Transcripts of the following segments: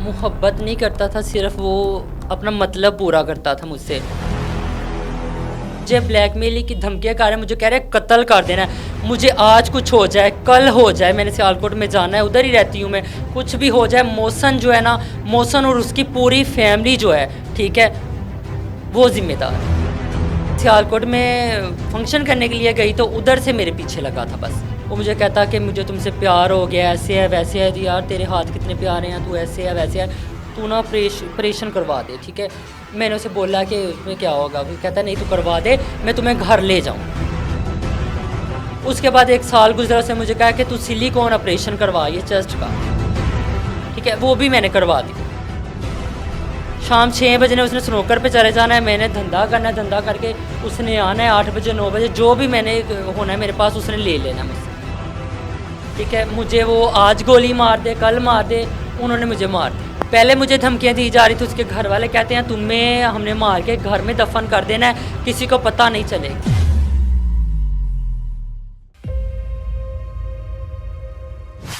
मोहब्बत नहीं करता था, सिर्फ वो अपना मतलब पूरा करता था मुझसे। मुझे ब्लैकमेल की धमकियाँ कर रहे हैं, मुझे कह रहे हैं कत्ल कर देना है, मुझे आज कुछ हो जाए कल हो जाए, मैंने सियालकोट में जाना है, उधर ही रहती हूँ मैं, कुछ भी हो जाए। मौसन जो है ना, मौसन और उसकी पूरी फैमिली जो है, ठीक है, वो जिम्मेदार है। सियालकोट में फंक्शन करने के लिए गई तो उधर से मेरे पीछे लगा था बस। वो मुझे कहता कि मुझे तुमसे प्यार हो गया, ऐसे है वैसे है, यार तेरे हाथ कितने प्यारे हैं, तू ऐसे है वैसे है, तू ना ऑपरेशन करवा दे, ठीक है। मैंने उसे बोला कि उसमें क्या होगा, वो कहता नहीं तू करवा दे, मैं तुम्हें घर ले जाऊँ। उसके बाद 1 साल गुजरा, उसने मुझे कहा कि तू सिलिकॉन ऑपरेशन करवा, ये चेस्ट का, ठीक है, वो भी मैंने करवा दी। शाम 6 बजे ने उसने स्नोकर पे चले जाना है, मैंने धंधा करना है, धंधा करके उसने आना है 8 बजे 9 बजे, जो भी मैंने होना है मेरे पास उसने ले लेना मुझसे, ठीक है। मुझे वो आज गोली मार दे, कल मार दे, उन्होंने मुझे मार दी। पहले मुझे धमकियाँ दी जा रही थी, उसके घर वाले कहते हैं तुम्हें हमने मार के घर में दफन कर देना है, किसी को पता नहीं चलेगा।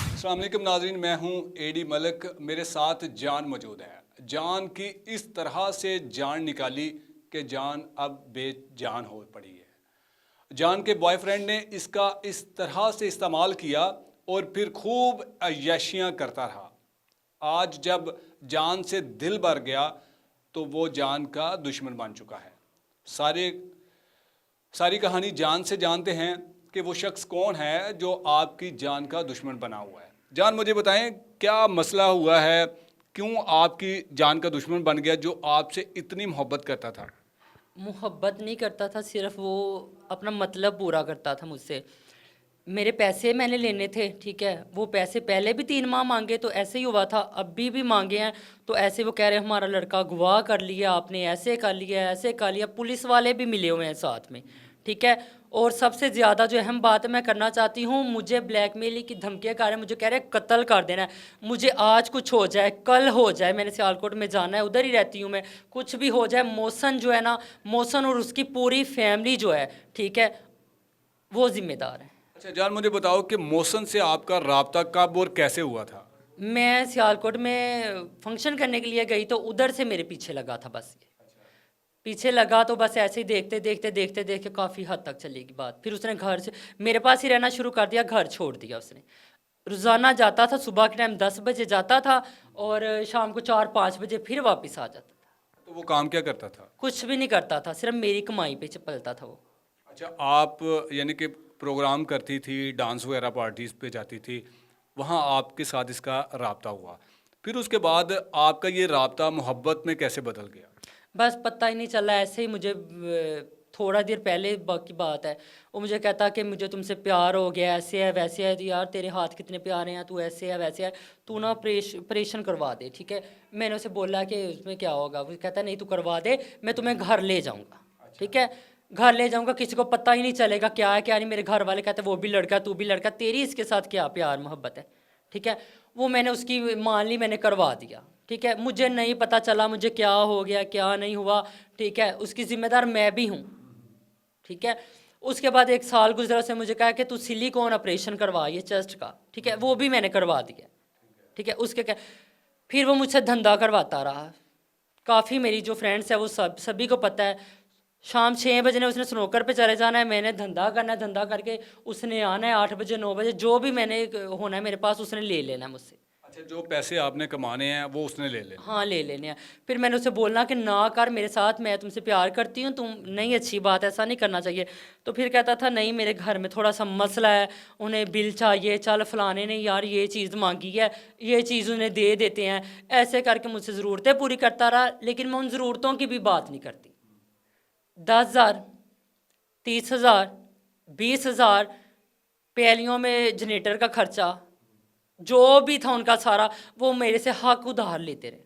अस्सलाम वालेकुम नाज़रीन, मैं हूं एडी मलिक, मेरे साथ जान मौजूद है। जान की इस तरह से जान निकाली कि जान अब बेजान हो पड़ी है। जान के बॉयफ्रेंड ने इसका इस तरह से इस्तेमाल किया और फिर खूब अय्याशियाँ करता रहा। आज जब जान से दिल भर गया तो वो जान का दुश्मन बन चुका है। सारी कहानी जान से जानते हैं कि वो शख्स कौन है जो आपकी जान का दुश्मन बना हुआ है। जान, मुझे बताएं क्या मसला हुआ है, क्यों आपकी जान का दुश्मन बन गया जो आपसे इतनी मोहब्बत करता था? मोहब्बत नहीं करता था, सिर्फ वो अपना मतलब पूरा करता था मुझसे। मेरे पैसे मैंने लेने थे, ठीक है, वो पैसे पहले भी 3 माह मांगे तो ऐसे ही हुआ था, अभी भी मांगे हैं तो ऐसे वो कह रहे हैं हमारा लड़का अगवा कर लिया आपने, ऐसे कर लिया ऐसे कर लिया, पुलिस वाले भी मिले हुए हैं साथ में, ठीक है। और सबसे ज़्यादा जो अहम बात मैं करना चाहती हूँ, मुझे ब्लैकमेल की धमकियाँ कर रहे हैं, मुझे कह रहे हैं कत्ल कर देना है, मुझे आज कुछ हो जाए कल हो जाए, मैंने सियालकोट में जाना है, उधर ही रहती हूँ मैं, कुछ भी हो जाए। मौसन जो है ना, मौसन और उसकी पूरी फैमिली जो है, ठीक है, वो जिम्मेदार है। अच्छा जान, मुझे बताओ कि मौसन से आपका राब्ता कब और कैसे हुआ था? मैं सियालकोट में फंक्शन करने के लिए गई तो उधर से मेरे पीछे लगा था बस। पीछे लगा तो बस ऐसे ही देखते देखते देखते देखते काफ़ी हद तक चलेगी बात। फिर उसने घर से मेरे पास ही रहना शुरू कर दिया, घर छोड़ दिया उसने। रोज़ाना जाता था, सुबह के टाइम 10 बजे जाता था और शाम को 4-5 बजे फिर वापस आ जाता था। तो वो काम क्या करता था? कुछ भी नहीं करता था, सिर्फ मेरी कमाई पे पलता था वो। अच्छा, आप यानी कि प्रोग्राम करती थी, डांस वगैरह पार्टीज़ पे जाती थी, वहाँ आपके साथ इसका राब्ता हुआ, फिर उसके बाद आपका ये राब्ता मोहब्बत में कैसे बदल गया? बस पता ही नहीं चला, ऐसे ही मुझे थोड़ा देर पहले की बात है, वो मुझे कहता कि मुझे तुमसे प्यार हो गया, ऐसे है वैसे है, यार तेरे हाथ कितने प्यारे हैं, तू ऐसे है वैसे है, तू ना ऑपरेशन करवा दे, ठीक है। मैंने उसे बोला कि उसमें क्या होगा, वो कहता नहीं तू करवा दे, मैं तुम्हें घर ले जाऊँगा, ठीक है, घर ले जाऊँगा, किसी को पता ही नहीं चलेगा क्या है क्या नहीं। मेरे घर वाले कहते वो भी लड़का तू भी लड़का, तेरी इसके साथ क्या प्यार मोहब्बत है, ठीक है। वो मैंने उसकी मान ली, मैंने करवा दिया, ठीक है। मुझे नहीं पता चला मुझे क्या हो गया क्या नहीं हुआ, ठीक है, उसकी ज़िम्मेदार मैं भी हूँ, ठीक है। उसके बाद 1 साल गुजरा, उसने मुझे कहा कि तू सिलिकॉन ऑपरेशन करवा, ये चेस्ट का, ठीक है, वो भी मैंने करवा दिया, ठीक है। उसके क्या फिर वो मुझसे धंधा करवाता रहा। काफ़ी मेरी जो फ्रेंड्स है वो सभी को पता है। शाम 6 बजे ने उसने स्नोकर पे चले जाना है, मैंने धंधा करना है, धंधा करके उसने आना है 8 बजे 9 बजे, जो भी मैंने होना है मेरे पास उसने ले लेना है मुझसे। अच्छा, जो पैसे आपने कमाने हैं वो उसने ले लेने? हाँ, ले लेने हैं। फिर मैंने उसे बोलना कि ना कर मेरे साथ, मैं तुमसे प्यार करती हूँ, तुम नहीं, अच्छी बात है, ऐसा नहीं करना चाहिए। तो फिर कहता था नहीं मेरे घर में थोड़ा सा मसला है, उन्हें बिल चाहिए, चल फलाने ने यार ये चीज़ मांगी है, ये चीज़ उन्हें दे देते हैं, ऐसे करके मुझसे ज़रूरतें पूरी करता रहा। लेकिन मैं उन ज़रूरतों की भी बात नहीं करती। 10,000, 30,000, 20,000, पैलियों में जनरेटर का खर्चा, जो भी था उनका सारा, वो मेरे से हक उधार लेते रहे।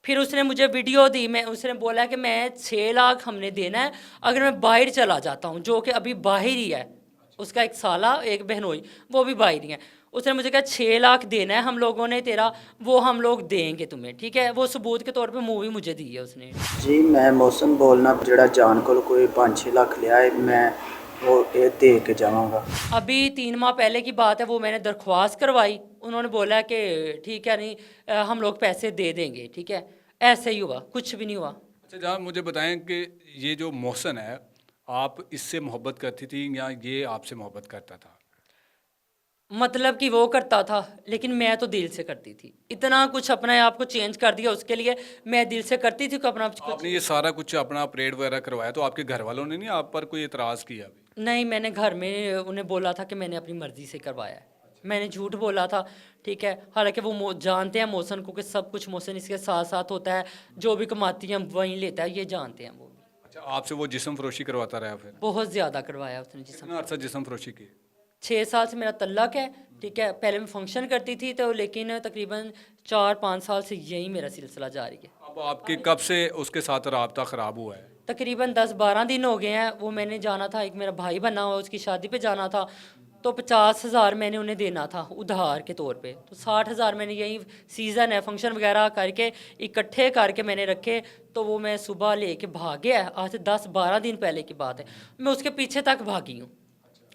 फिर उसने मुझे वीडियो दी, मैं उसने बोला कि मैं 6 लाख हमने देना है अगर मैं बाहर चला जाता हूँ, जो कि अभी बाहर ही है, उसका एक साला एक बहनोई वो भी बाहर ही है। उसने मुझे कहा 6 लाख देना है हम लोगों ने तेरा, वो हम लोग देंगे तुम्हें, ठीक है। वो सबूत के तौर पे मूवी मुझे दी है उसने। जी मैं मौसम बोलना, ਜਿਹੜਾ ਜਾਨ ਕੋਲ ਕੋਈ 5-6 ਲੱਖ ਲਿਆ है, मैं वो ये दे के जाऊँगा। अभी 3 माह पहले की बात है, वो मैंने दरख्वास्त करवाई, उन्होंने बोला कि ठीक है नहीं हम लोग पैसे दे देंगे, ठीक है। ऐसे ही हुआ, कुछ भी नहीं हुआ। अच्छा जान, मुझे बताएं कि ये जो मोहसन है, आप इससे मोहब्बत करती थी या ये आपसे मोहब्बत करता था? मतलब कि वो करता था, लेकिन मैं तो दिल से करती थी। इतना कुछ अपने आप को चेंज कर दिया उसके लिए, मैं दिल से करती थी कि अपना कुछ। आपने ये सारा कुछ अपना परेड वगैरह करवाया, तो आपके घर वालों ने नहीं आप पर कोई एतराज़ किया अभी? नहीं, मैंने घर में उन्हें बोला था कि मैंने अपनी मर्ज़ी से करवाया है। मैंने झूठ बोला था, ठीक है। हालांकि वो जानते हैं मौसन को कि सब कुछ मौसन इसके साथ साथ होता है, जो भी कमाती हैं वहीं लेता है, ये जानते हैं वो भी। अच्छा, आपसे वो जिस्म फरोशी करवाता रहा फिर? बहुत ज़्यादा करवाया उसने जिसम। कितना अर्सा जिस्म फरोशी की? 6 साल से मेरा तल्लक है, ठीक है। पहले मैं फंक्शन करती थी तो, लेकिन तकरीबन 4-5 साल से यही मेरा सिलसिला जारी है। अब आपके कब से उसके साथ रब्ता ख़राब हुआ है? तकरीबन 10-12 दिन हो गए हैं। वो मैंने जाना था, एक मेरा भाई बना हुआ, उसकी शादी पे जाना था, तो 50,000 मैंने उन्हें देना था उधार के तौर पे। तो 60,000 मैंने यही सीज़न है फंक्शन वगैरह करके इकट्ठे करके मैंने रखे। तो वो मैं सुबह लेके भाग गया, आज से 10-12 दिन पहले की बात है। मैं उसके पीछे तक भागी हूँ।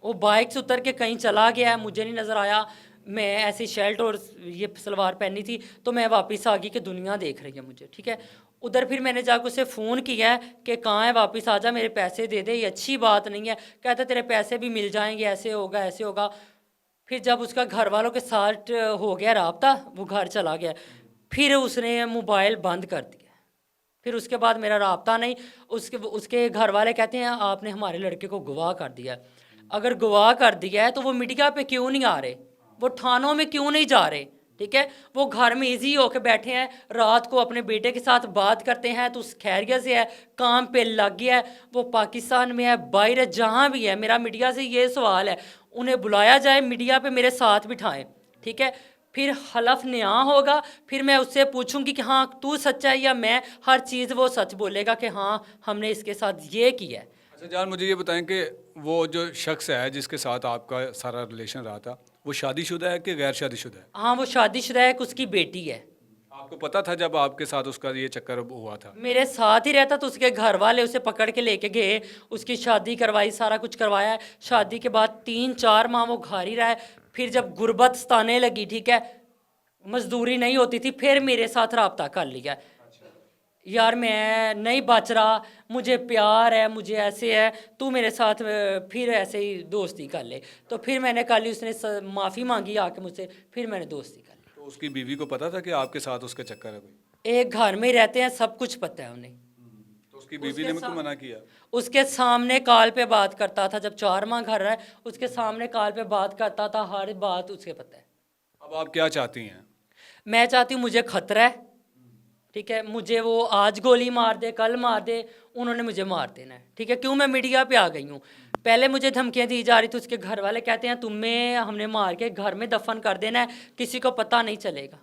वो बाइक से उतर के कहीं चला गया है, मुझे नहीं नज़र आया। मैं ऐसी शर्ट और ये सलवार पहनी थी, तो मैं वापस आ गई कि दुनिया देख रही है मुझे, ठीक है। उधर फिर मैंने जाकर उसे फ़ोन किया है कि कहाँ है, वापस आ जा, मेरे पैसे दे दे, ये अच्छी बात नहीं है। कहता तेरे पैसे भी मिल जाएंगे, ऐसे होगा ऐसे होगा। फिर जब उसका घर वालों के साथ हो गया राब्ता, वो घर चला गया, फिर उसने मोबाइल बंद कर दिया। फिर उसके बाद मेरा राब्ता नहीं। उसके घर वाले कहते हैं आपने हमारे लड़के को गवाह कर दिया है। अगर गवाह कर दिया है तो वो मीडिया पे क्यों नहीं आ रहे, वो थानों में क्यों नहीं जा रहे, ठीक है। वो घर में इजी होके बैठे हैं, रात को अपने बेटे के साथ बात करते हैं तो उस खैरियत से है, काम पे लग गया है, वो पाकिस्तान में है, बाहर है, जहाँ भी है। मेरा मीडिया से ये सवाल है, उन्हें बुलाया जाए, मीडिया पे मेरे साथ बिठाएं, ठीक है। फिर हलफ न्या होगा, फिर मैं उससे पूछूंगी कि हाँ तू सच्चा है या मैं, हर चीज़ वो सच बोलेगा कि हाँ हमने इसके साथ ये किया है। अच्छा जान, मुझे ये बताएं कि वो जो शख्स है जिसके साथ आपका सारा रिलेशन रहा था, वो शादीशुदा है कि गैर शादीशुदा है? हाँ वो शादीशुदा है, उसकी बेटी है। आपको पता था जब आपके साथ उसका ये चक्कर हुआ था? मेरे साथ ही रहता, तो उसके घर वाले उसे पकड़ के लेके गए, उसकी शादी करवाई, सारा कुछ करवाया है। शादी के बाद 3-4 माह वो घर ही रहा है। फिर जब गुर्बत सताने लगी, ठीक है, मजदूरी नहीं होती थी, फिर मेरे साथ रब्ता कर लिया। यार मैं नहीं बच रहा, मुझे प्यार है, मुझे ऐसे है, तू मेरे साथ फिर ऐसे ही दोस्ती कर ले। तो फिर मैंने कर ली, उसने माफ़ी मांगी आके मुझसे, फिर मैंने दोस्ती कर ली। तो उसकी बीवी को पता था कि आपके साथ उसका चक्कर है कोई? एक घर में ही रहते हैं, सब कुछ पता है उन्हें। तो उसकी बीवी ने मुझको मना किया? उसके सामने कॉल पे बात करता था, जब 4 माह घर रहा है, उसके सामने कॉल पे बात करता था, हर बात उसके पता है। अब आप क्या चाहती हैं? मैं चाहती हूँ, मुझे खतरा है, ठीक है। मुझे वो आज गोली मार दे, कल मार दे, उन्होंने मुझे मार देना है, ठीक है। क्यों मैं मीडिया पे आ गई हूँ। पहले मुझे धमकियाँ दी जा रही थी, उसके घर वाले कहते हैं तुम्हें हमने मार के घर में दफन कर देना है, किसी को पता नहीं चलेगा।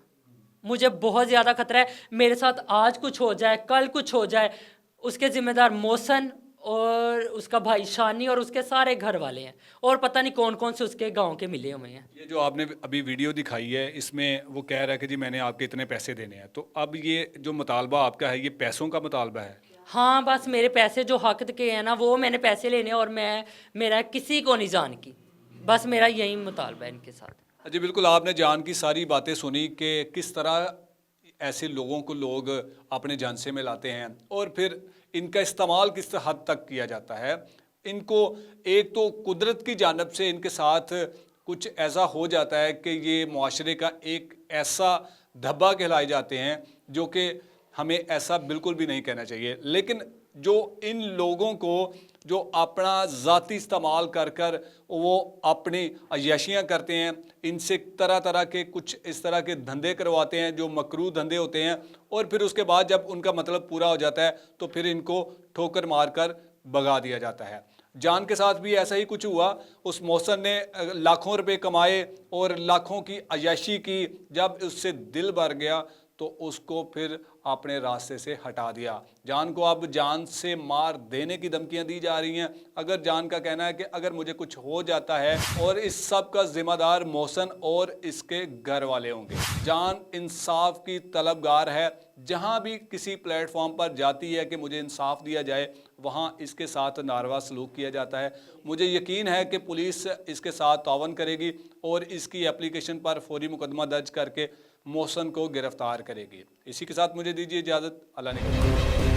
मुझे बहुत ज़्यादा खतरा है, मेरे साथ आज कुछ हो जाए, कल कुछ हो जाए, उसके ज़िम्मेदार मौसन और उसका भाई शानी और उसके सारे घर वाले हैं, और पता नहीं कौन कौन से उसके गांव के मिले हुए हैं। ये जो आपने अभी वीडियो दिखाई है, इसमें वो कह रहा है कि जी मैंने आपके इतने पैसे देने हैं, तो अब ये जो मुतालबा आपका है, ये पैसों का मुतालबा है? हाँ बस मेरे पैसे जो हक के हैं ना, वो मैंने पैसे लेने, और मेरा किसी को नहीं जान की, बस मेरा यही मुतालबा है इनके साथ। जी बिल्कुल, आपने जान की सारी बातें सुनी कि किस तरह ऐसे लोगों को लोग अपने झांसे में लाते हैं और फिर इनका इस्तेमाल किस हद तक किया जाता है। इनको एक तो कुदरत की जानिब से इनके साथ कुछ ऐसा हो जाता है कि ये मुआशरे का एक ऐसा धब्बा कहलाए जाते हैं जो कि हमें ऐसा बिल्कुल भी नहीं कहना चाहिए। लेकिन जो इन लोगों को जो अपना ज़ाती इस्तेमाल कर कर वो अपनी अय्याशियाँ करते हैं, इनसे तरह तरह के कुछ इस तरह के धंधे करवाते हैं जो मकरूह धंधे होते हैं, और फिर उसके बाद जब उनका मतलब पूरा हो जाता है तो फिर इनको ठोकर मार कर भगा दिया जाता है। जान के साथ भी ऐसा ही कुछ हुआ। उस मौसन ने लाखों रुपए कमाए और लाखों की अय्याशी की, जब उससे दिल भर गया तो उसको फिर अपने रास्ते से हटा दिया। जान को अब जान से मार देने की धमकियां दी जा रही हैं। अगर जान का कहना है कि अगर मुझे कुछ हो जाता है और इस सब का जिम्मेदार मोहसन और इसके घर वाले होंगे। जान इंसाफ की तलबगार है। जहां भी किसी प्लेटफॉर्म पर जाती है कि मुझे इंसाफ दिया जाए, वहां इसके साथ नारवा सलूक किया जाता है। मुझे यकीन है कि पुलिस इसके साथ तावन करेगी और इसकी एप्लीकेशन पर फौरी मुकदमा दर्ज करके मोहसन को गिरफ्तार करेगी। इसी के साथ मुझे दीजिए इजाज़त। अल्लाह ने